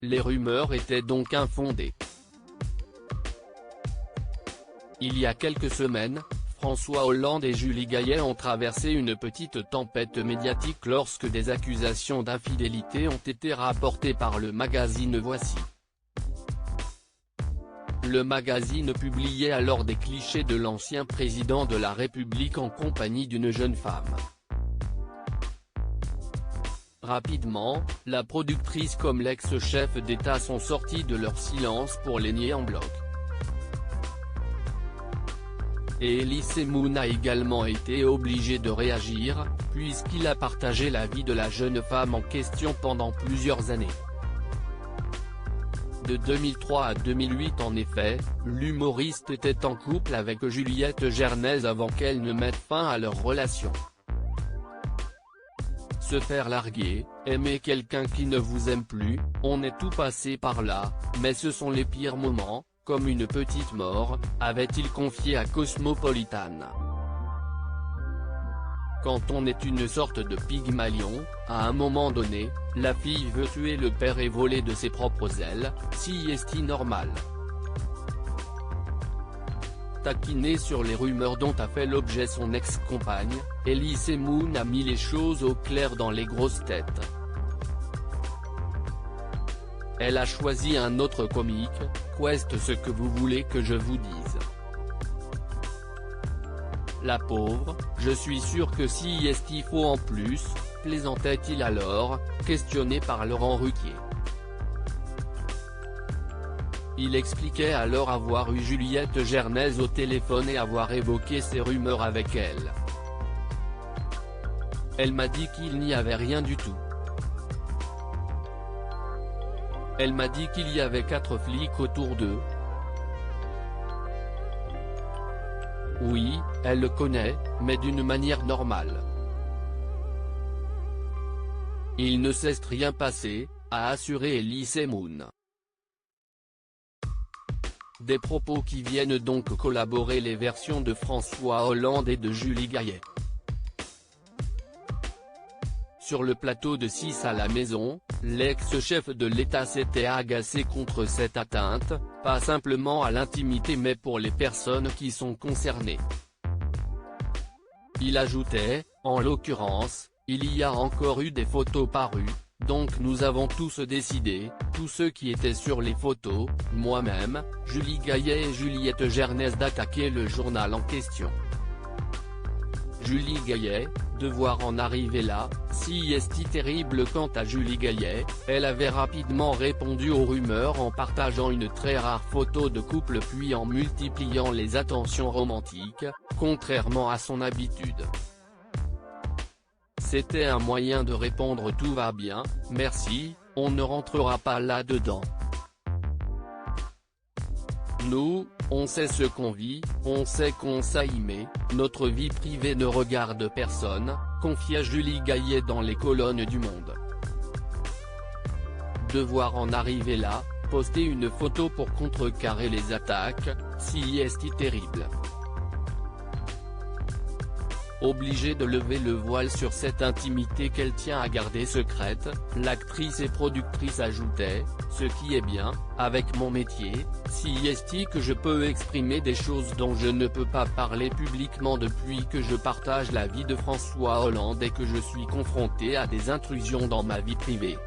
Les rumeurs étaient donc infondées. Il y a quelques semaines, François Hollande et Julie Gaillet ont traversé une petite tempête médiatique lorsque des accusations d'infidélité ont été rapportées par le magazine Voici. Le magazine publiait alors des clichés de l'ancien président de la République en compagnie d'une jeune femme. Rapidement, la productrice comme l'ex-chef d'État sont sortis de leur silence pour les nier en bloc. Et Elie Semoun a également été obligé de réagir, puisqu'il a partagé la vie de la jeune femme en question pendant plusieurs années. De 2003 à 2008 en effet, l'humoriste était en couple avec Juliette Gernez avant qu'elle ne mette fin à leur relation. Se faire larguer, aimer quelqu'un qui ne vous aime plus, on est tout passé par là, mais ce sont les pires moments, comme une petite mort, avait-il confié à Cosmopolitan. Quand on est une sorte de Pygmalion, à un moment donné, la fille veut tuer le père et voler de ses propres ailes, si est-il normal. Taquinée sur les rumeurs dont a fait l'objet son ex-compagne, Elie Semoun a mis les choses au clair dans les grosses têtes. Elle a choisi un autre comique, qu'est-ce ce que vous voulez que je vous dise. La pauvre, je suis sûr que si est-il faut en plus, plaisantait-il alors, questionné par Laurent Ruquier. Il expliquait alors avoir eu Juliette Gernez au téléphone et avoir évoqué ces rumeurs avec elle. Elle m'a dit qu'il n'y avait rien du tout. Elle m'a dit qu'il y avait 4 flics autour d'eux. Oui, elle le connaît, mais d'une manière normale. Il ne s'est rien passé, a assuré Elie Semoun. Des propos qui viennent donc collaborer les versions de François Hollande et de Julie Gaillet. Sur le plateau de 6 à la maison, l'ex-chef de l'État s'était agacé contre cette atteinte, pas simplement à l'intimité mais pour les personnes qui sont concernées. Il ajoutait, en l'occurrence, il y a encore eu des photos parues, donc nous avons tous décidé, tous ceux qui étaient sur les photos, moi-même, Julie Gaillet et Juliette Gernez d'attaquer le journal en question. Julie Gaillet, devoir en arriver là, si est-il terrible. Quant à Julie Gaillet, elle avait rapidement répondu aux rumeurs en partageant une très rare photo de couple puis en multipliant les attentions romantiques, contrairement à son habitude. C'était un moyen de répondre tout va bien, merci, on ne rentrera pas là-dedans. Nous, on sait ce qu'on vit, on sait qu'on s'aime, notre vie privée ne regarde personne, confia Julie Gaillet dans les colonnes du Monde. Devoir en arriver là, poster une photo pour contrecarrer les attaques, si est-il terrible. Obligée de lever le voile sur cette intimité qu'elle tient à garder secrète, l'actrice et productrice ajoutait, ce qui est bien, avec mon métier, si est-il que je peux exprimer des choses dont je ne peux pas parler publiquement depuis que je partage la vie de François Hollande et que je suis confrontée à des intrusions dans ma vie privée.